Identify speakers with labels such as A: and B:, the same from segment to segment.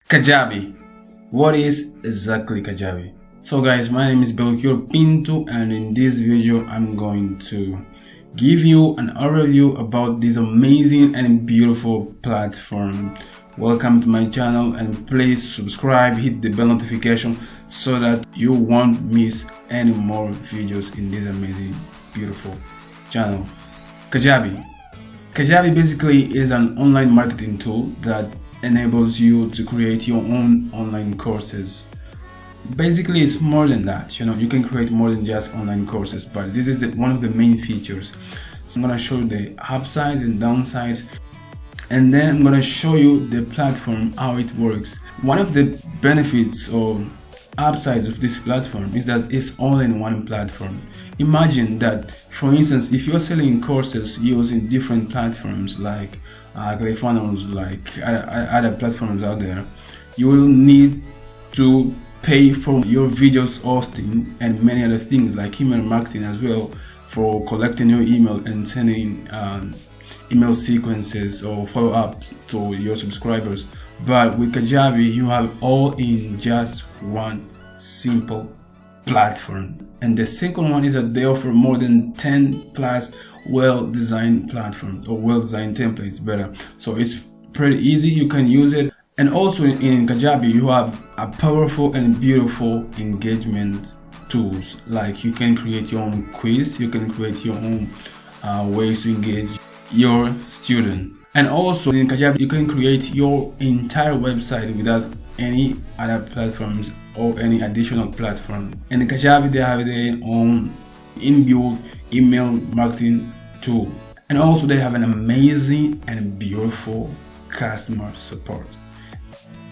A: Kajabi. What is exactly Kajabi? So guys, my name is Belchior Pinto, and in this video I'm going to give you an overview about this amazing and beautiful platform. Welcome to my channel, and please subscribe, hit the bell notification so that you won't miss any more videos in this amazing, beautiful channel. Kajabi. Kajabi basically is an online marketing tool that enables you to create your own online courses. Basically, it's more than that. You can create more than just online courses, but this is one of the main features. So I'm going to show you the upsides and downsides, and then I'm going to show you the platform, how it works. One of the benefits or upsides of this platform is that it's all in one platform. Imagine that, for instance, if you're selling courses using different platforms like ClickFunnels, like other platforms out there, you will need to pay for your videos hosting and many other things like email marketing as well, for collecting your email and sending email sequences or follow-ups to your subscribers. But with Kajabi, you have all in just one simple platform. And the second one is that they offer more than 10 plus well-designed platforms, or well-designed templates better. So it's pretty easy, you can use it. And also in Kajabi, you have a powerful and beautiful engagement tools. Like you can create your own quiz, you can create your own ways to engage your student. And also in Kajabi, you can create your entire website without any other platforms or any additional platform. And in Kajabi, they have their own inbuilt email marketing tool. And also they have an amazing and beautiful customer support.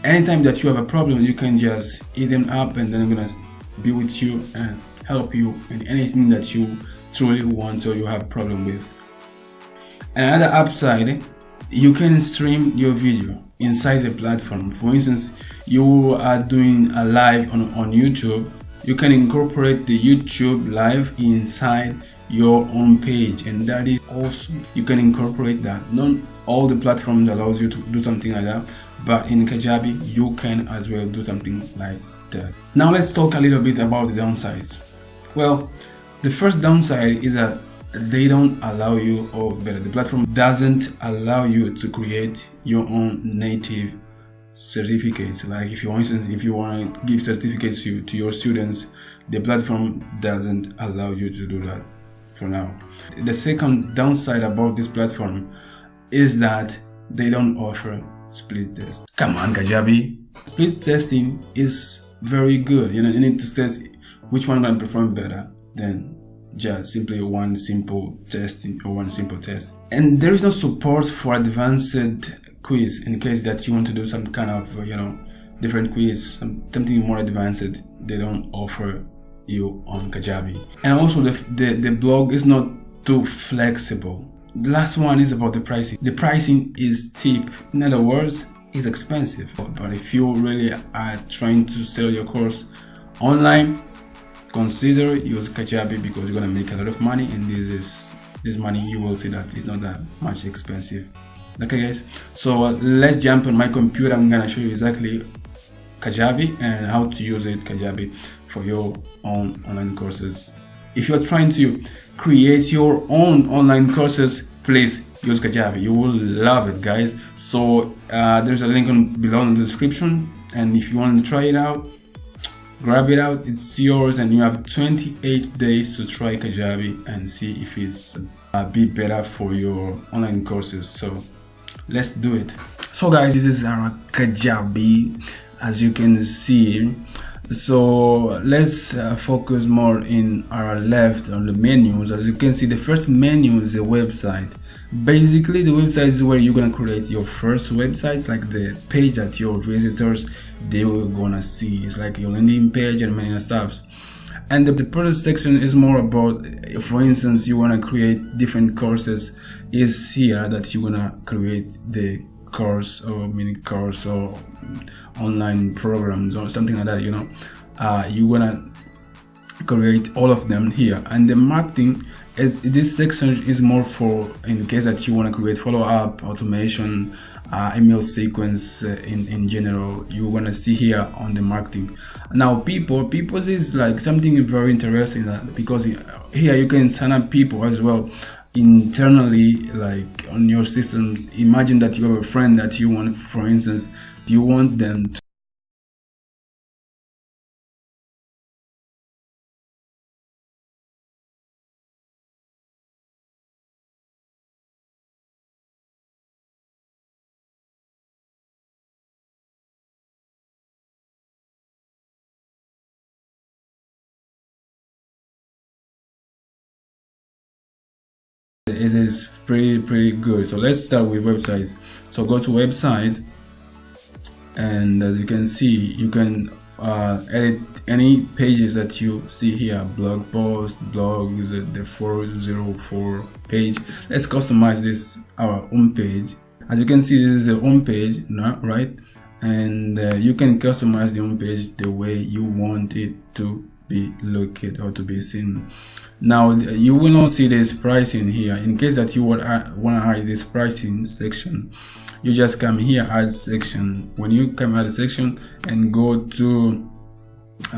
A: Anytime that you have a problem, you can just hit them up, and then I'm gonna be with you and help you in anything that you truly want or you have a problem with. Another upside, you can stream your video inside the platform. For instance, you are doing a live on YouTube, you can incorporate the YouTube live inside your own page, and that is awesome. You can incorporate that. Not all the platforms allows you to do something like that, but in Kajabi you can as well do something like that. Now let's talk a little bit about the downsides. Well, the first downside is that they don't allow you, or better, the platform doesn't allow you to create your own native certificates. Like if you, for instance, if you want to give certificates to your students, the platform doesn't allow you to do that for now. The second downside about this platform is that they don't offer split test. Come on, Kajabi. Split testing is very good. You need to test which one can perform better than just simply one simple testing or one simple test. And there is no support for advanced quiz in case that you want to do some kind of different quiz, something more advanced. They don't offer you on Kajabi. And also the blog is not too flexible. The last one is about the pricing. The pricing is steep. In other words, it's expensive. But if you really are trying to sell your course online, consider use Kajabi, because you're gonna make a lot of money, and this money you will see that it's not that much expensive. Okay guys, so let's jump on my computer. I'm gonna show you exactly Kajabi and how to use Kajabi for your own online courses. If you're trying to create your own online courses, please use Kajabi. You will love it, guys. So there's a link below in the description, and if you want to try it out, grab it out. It's yours, and you have 28 days to try Kajabi and see if it's a bit better for your online courses. So let's do it. So guys, this is our Kajabi, as you can see. So let's focus more in our left on the menus. As you can see, the first menu is the website. Basically, the website is where you're gonna create your first websites, like the page that your visitors they will gonna see. It's like your landing page and many stuff. And the product section is more about, for instance, you wanna create different courses. Is here that you're gonna create the course or mini course or online programs or something like that. You're gonna create all of them here. And the marketing is, this section is more for in case that you want to create follow-up automation email sequence in general. You're gonna see here on the marketing. Now people is like something very interesting, because here you can sign up people as well internally, like on your systems. Imagine that you have a friend that you want, for instance, you want them to it is pretty good. So let's start with websites. So go to website, and as you can see, you can edit any pages that you see here, blog post, blogs, the 404 page. Let's customize this, our home page. As you can see, this is the home page, right? And you can customize the home page the way you want it to be located or to be seen. Now you will not see this pricing here. In case that you want to hide this pricing section, you just come here, add section. When you come add a section and go to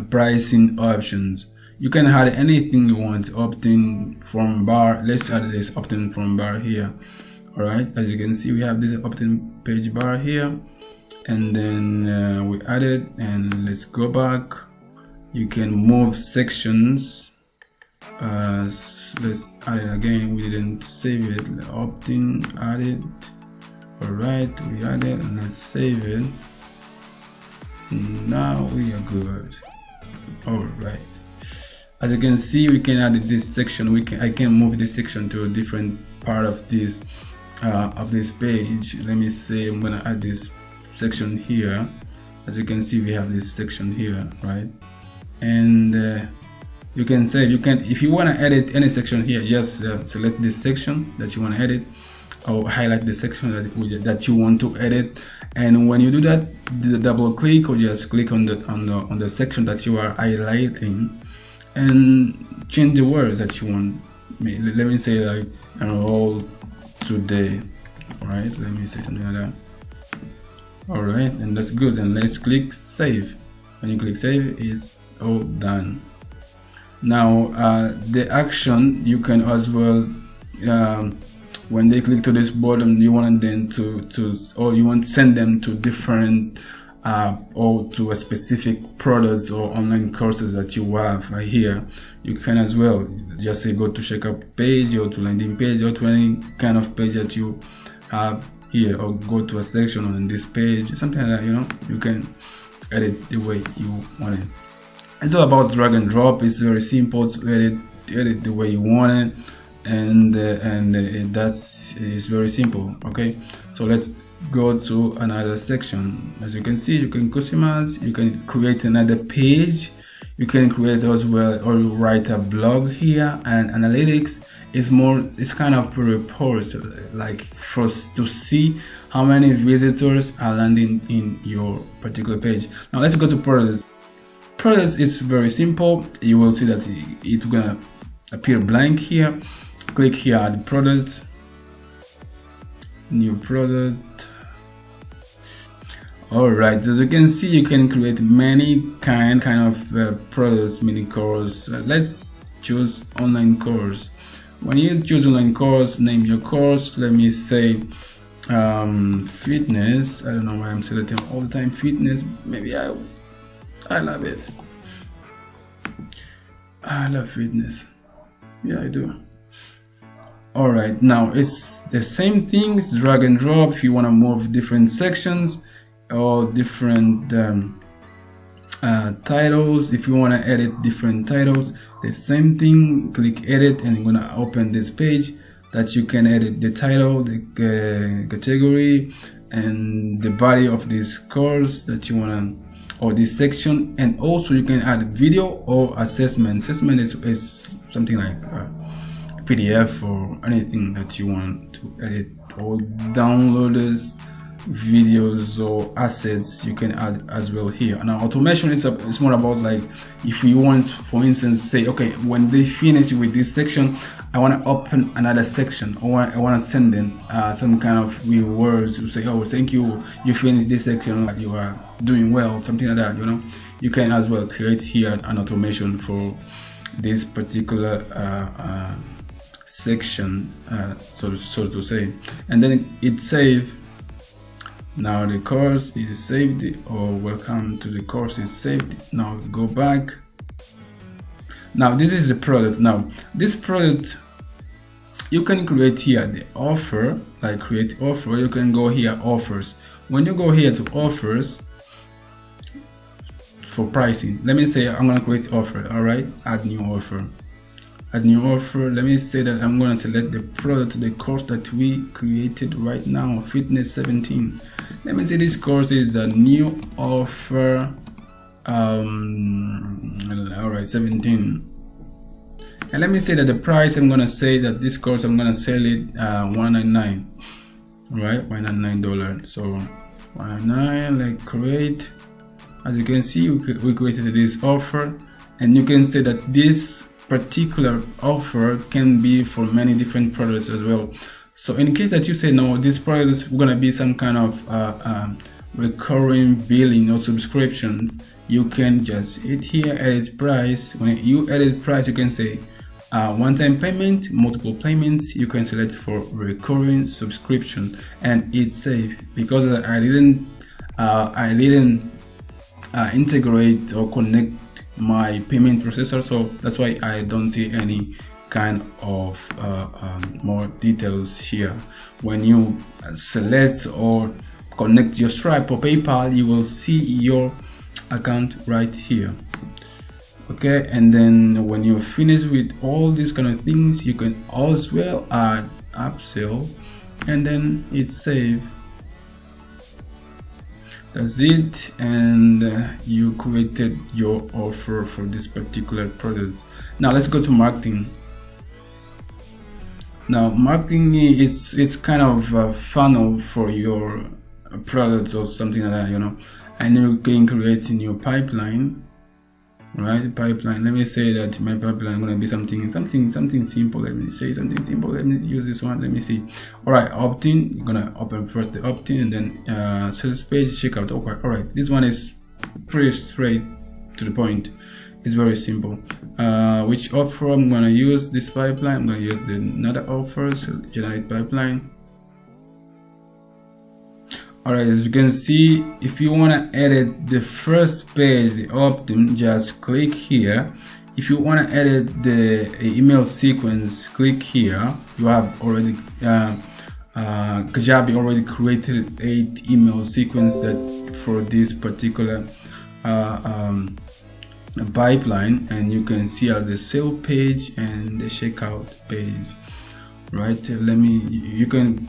A: pricing options, you can add anything you want. Opt-in form bar, let's add this opt-in form bar here. All right, as you can see, we have this opt-in page bar here, and then we add it, and let's go back. You can move sections. Let's add it again. We didn't save it. Opt-in, add it. All right, we add it, and let's save it. Now we are good. All right, as you can see, we can add this section. I can move this section to a different part of this page. Let me say I'm gonna add this section here. As you can see, we have this section here, right? And you can save. If you want to edit any section here, just select this section that you want to edit, or highlight the section that you want to edit. And when you do that, double click or just click on the section that you are highlighting, and change the words that you want. Let me say like enroll today. All right, let me say something like that. All right, and that's good. And let's click save. When you click save, it's all done. Now the action, you can as well, when they click to this button, you want them or you want to send them to different or to a specific products or online courses that you have right here. You can as well just say go to checkout page or to landing page or to any kind of page that you have here, or go to a section on this page, something like that. You can edit the way you want it. It's all about drag and drop. It's very simple to edit the way you want it, and it's very simple. Okay, so let's go to another section. As you can see, you can customize, you can create another page, you can create as well, or you write a blog here. And analytics is it's kind of a report, like for us to see how many visitors are landing in your particular page. Now let's go to products. Products is very simple. You will see that it's gonna appear blank here. Click here, add product, new product. All right, as you can see, you can create many kind of products, mini course. Let's choose online course. When you choose online course, name your course. Let me say fitness. I don't know why I'm selecting all the time fitness. Maybe I love it. I love fitness. Yeah, I do. All right, now it's the same thing. It's drag and drop. If you want to move different sections or different titles, if you want to edit different titles, the same thing. Click edit, and you're gonna open this page that you can edit the title, the category, and the body of this course that you want to, or this section. And also you can add video or assessment. Assessment is something like PDF or anything that you want to edit or download this videos or assets you can add as well here. Now automation it's more about like if you want, for instance, say okay, when they finish with this section, I want to open another section, or I want to send them some kind of rewards to say, oh, thank you, you finished this section, like you are doing well, something like that. You know, you can as well create here an automation for this particular section, so to say, and then it save. Now the course is saved, or welcome to the course is saved. Now go back. Now this is the product. Now this product, you can create here the offer, like create offer. You can go here offers. When you go here to offers for pricing, let me say I'm gonna create offer. All right, add new offer. Add new offer. Let me say that I'm gonna select the product, the course that we created right now, fitness 17. Let me say this course is a new offer. All right, 17. And let me say that the price, I'm gonna say that this course I'm gonna sell it $199, right? $199. So $199, like create. As you can see, we created this offer, and you can say that this particular offer can be for many different products as well. So in case that you say no, this product is gonna be some kind of recurring billing or subscriptions, you can just hit here, edit price. When you edit price, you can say one-time payment, multiple payments. You can select for recurring subscription, and it's safe because I didn't integrate or connect my payment processor, so that's why I don't see any kind of more details here. When you select or connect your Stripe or PayPal, you will see your account right here. Okay, and then when you're finished with all these kind of things, you can as well add upsell, and then it's save. That's it, and you created your offer for this particular product. Now let's go to marketing. Now marketing is it's kind of a funnel for your products or something like that, you know, and you can create a new pipeline, right? Pipeline. Let me say that my pipeline is going to be something simple. Let me say something simple. Let me use this one. Let me see. All right, opt-in. You're gonna open first the opt-in, and then sales page, checkout. Okay, all right. This one is pretty straight to the point. It's very simple. Which offer I'm gonna use? This pipeline. I'm gonna use the another offers, generate pipeline. Alright, as you can see, if you want to edit the first page, the opt-in, just click here. If you want to edit the email sequence, click here. You have already Kajabi already created 8 email sequence that for this particular pipeline, and you can see the sale page and the checkout page, right? You can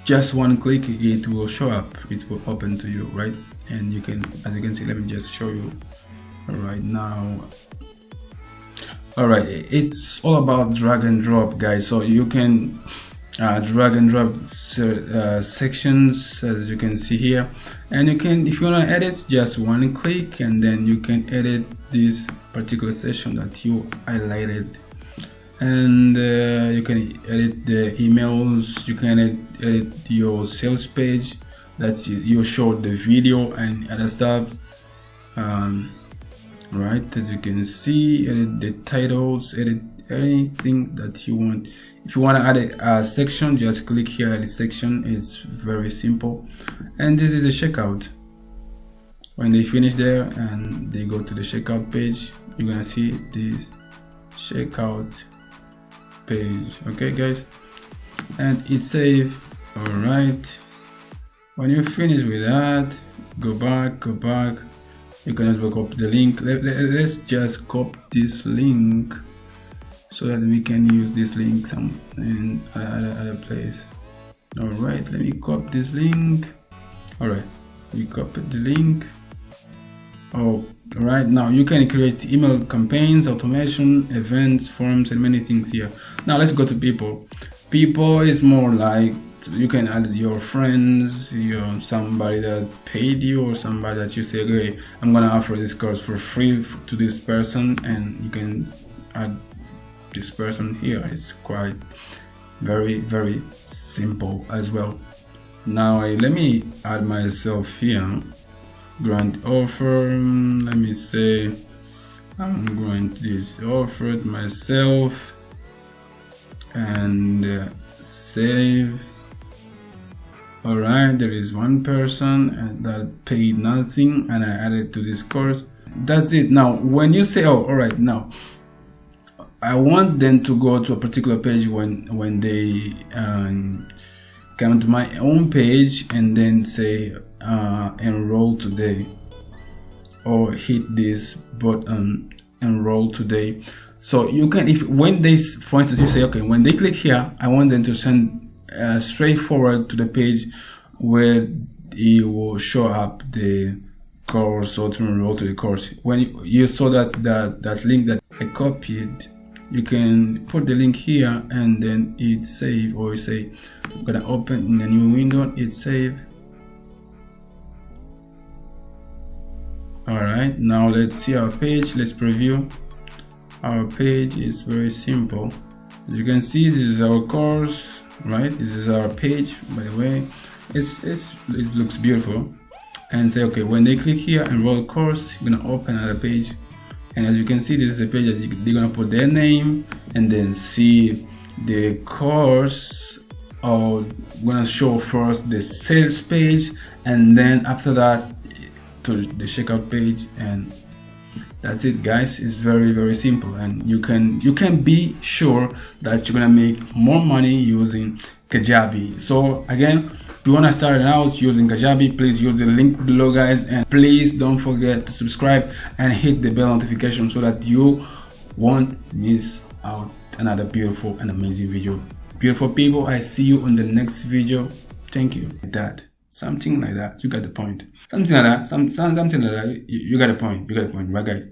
A: just one click, it will show up, it will open to you, right? And you can, as you can see, let me just show you right now. All right, it's all about drag and drop, guys. So you can drag and drop sections, as you can see here, and you can, if you want to edit, just one click, and then you can edit this particular section that you highlighted. And you can edit the emails, you can edit your sales page that you showed the video and other stuff, right? As you can see, edit the titles, edit anything that you want. If you want to add a section, just click here, edit section. It's very simple. And this is the checkout. When they finish there and they go to the checkout page, you're gonna see this checkout page. Okay, guys, and it's saved. All right, when you finish with that, go back. You can also copy the link. Let's just copy this link so that we can use this link in other place. All right, let me copy this link. All right, we copied the link. Oh, right, now you can create email campaigns, automation, events, forms, and many things here. Now let's go to people. People is more like you can add your friends, somebody that paid you, or somebody that you say, okay, I'm gonna offer this course for free to this person, and you can add this person here. It's quite very simple as well. Now let me add myself here. Grant offer, let me say I'm going to this offer myself, and save. All right, there is one person that paid nothing, and I added to this course. That's it. Now when you say, oh, all right, now I want them to go to a particular page when they come to my own page, and then say enroll today, or hit this button, enroll today. So you can, if when they, for instance, you say, okay, when they click here, I want them to send straight forward to the page where it will show up the course, or to enroll to the course. When you saw that link that I copied, you can put the link here, and then it save, or you say I'm gonna open in a new window, it save. All right, now let's see our page. Let's preview. Our page is very simple. As you can see, this is our course, right? This is our page, by the way. It looks beautiful. And say, okay, when they click here, enroll course, you're gonna open another page. And as you can see, this is a page that they're gonna put their name, and then see the course. Or we're gonna show first the sales page, and then after that to the checkout page, and that's it, guys. It's very simple, and you can be sure that you're gonna make more money using Kajabi. So again, if you want to start out using Kajabi, please use the link below, guys, and please don't forget to subscribe and hit the bell notification so that you won't miss out another beautiful and amazing video. Beautiful people, I see you on the next video. Thank you. Something like that. You got the point. Something like that. Something like that. You got a point. You got a point, right, guys?